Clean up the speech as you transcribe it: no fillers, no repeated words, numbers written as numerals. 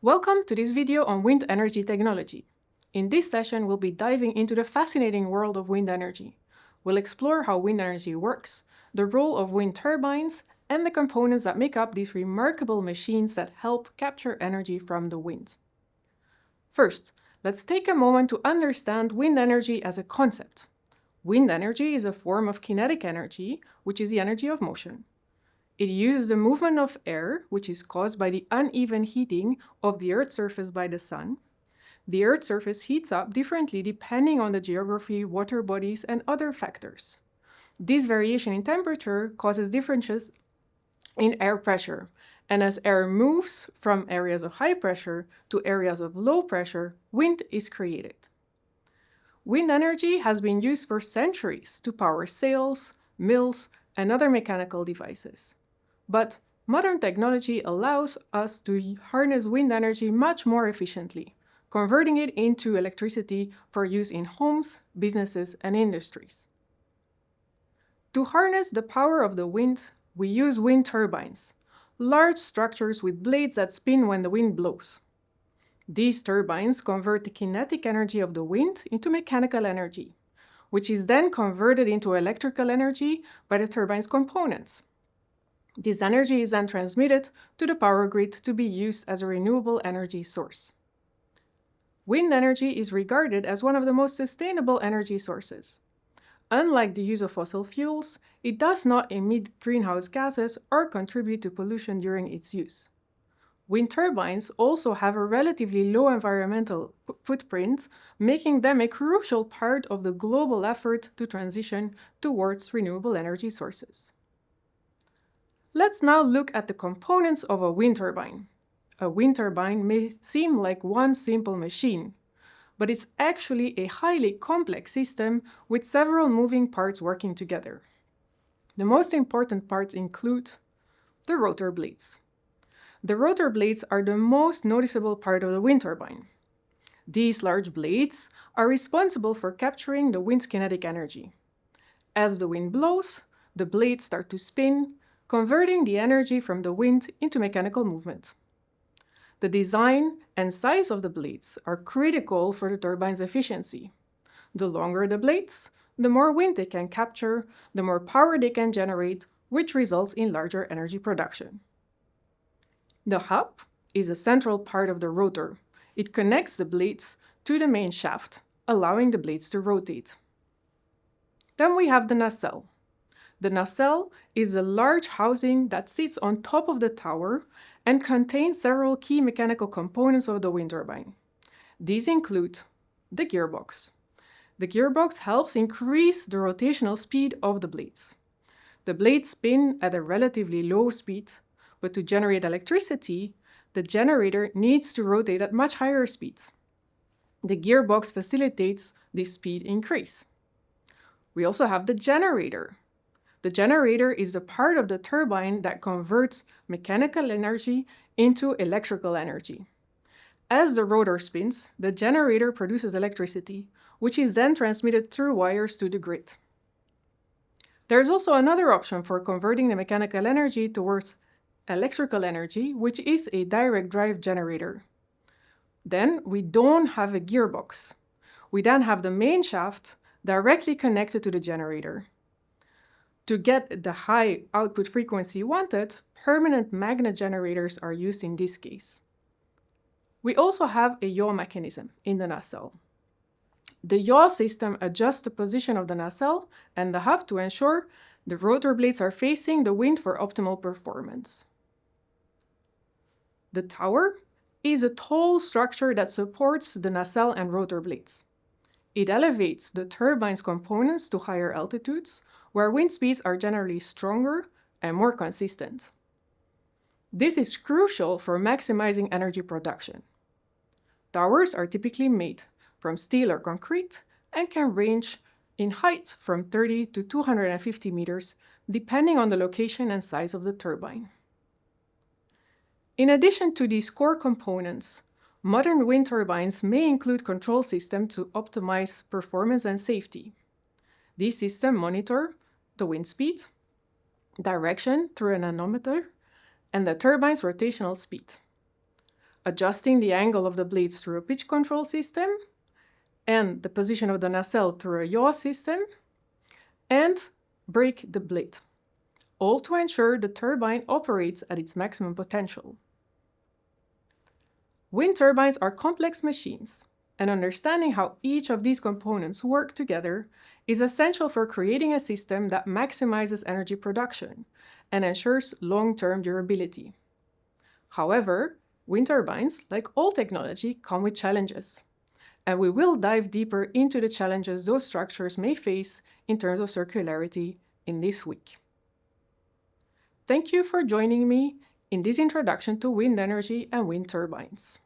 Welcome to this video on wind energy technology. In this session, we'll be diving into the fascinating world of wind energy. We'll explore how wind energy works, the role of wind turbines, and the components that make up these remarkable machines that help capture energy from the wind. First, let's take a moment to understand wind energy as a concept. Wind energy is a form of kinetic energy, which is the energy of motion. It uses the movement of air, which is caused by the uneven heating of the Earth's surface by the sun. The Earth's surface heats up differently depending on the geography, water bodies, and other factors. This variation in temperature causes differences in air pressure, and as air moves from areas of high pressure to areas of low pressure, wind is created. Wind energy has been used for centuries to power sails, mills, and other mechanical devices. But modern technology allows us to harness wind energy much more efficiently, converting it into electricity for use in homes, businesses, and industries. To harness the power of the wind, we use wind turbines, large structures with blades that spin when the wind blows. These turbines convert the kinetic energy of the wind into mechanical energy, which is then converted into electrical energy by the turbine's components. This energy is then transmitted to the power grid to be used as a renewable energy source. Wind energy is regarded as one of the most sustainable energy sources. Unlike the use of fossil fuels, it does not emit greenhouse gases or contribute to pollution during its use. Wind turbines also have a relatively low environmental footprint, making them a crucial part of the global effort to transition towards renewable energy sources. Let's now look at the components of a wind turbine. A wind turbine may seem like one simple machine, but it's actually a highly complex system with several moving parts working together. The most important parts include the rotor blades. The rotor blades are the most noticeable part of the wind turbine. These large blades are responsible for capturing the wind's kinetic energy. As the wind blows, the blades start to spin, converting the energy from the wind into mechanical movement. The design and size of the blades are critical for the turbine's efficiency. The longer the blades, the more wind they can capture, the more power they can generate, which results in larger energy production. The hub is a central part of the rotor. It connects the blades to the main shaft, allowing the blades to rotate. Then we have the nacelle. The nacelle is a large housing that sits on top of the tower and contains several key mechanical components of the wind turbine. These include the gearbox. The gearbox helps increase the rotational speed of the blades. The blades spin at a relatively low speed, but to generate electricity, the generator needs to rotate at much higher speeds. The gearbox facilitates this speed increase. We also have the generator. The generator is the part of the turbine that converts mechanical energy into electrical energy. As the rotor spins, the generator produces electricity, which is then transmitted through wires to the grid. There's also another option for converting the mechanical energy towards electrical energy, which is a direct drive generator. Then we don't have a gearbox. We then have the main shaft directly connected to the generator. To get the high output frequency wanted, permanent magnet generators are used in this case. We also have a yaw mechanism in the nacelle. The yaw system adjusts the position of the nacelle and the hub to ensure the rotor blades are facing the wind for optimal performance. The tower is a tall structure that supports the nacelle and rotor blades. It elevates the turbine's components to higher altitudes, where wind speeds are generally stronger and more consistent. This is crucial for maximizing energy production. Towers are typically made from steel or concrete and can range in height from 30 to 250 meters, depending on the location and size of the turbine. In addition to these core components, modern wind turbines may include control systems to optimize performance and safety. These systems monitor the wind speed, direction through an anemometer, and the turbine's rotational speed. adjusting the angle of the blades through a pitch control system, and the position of the nacelle through a yaw system, and brake the blade, all to ensure the turbine operates at its maximum potential. Wind turbines are complex machines, and understanding how each of these components work together is essential for creating a system that maximizes energy production and ensures long-term durability. However, wind turbines, like all technology, come with challenges, and we will dive deeper into the challenges those structures may face in terms of circularity in this week. Thank you for joining me in this introduction to wind energy and wind turbines.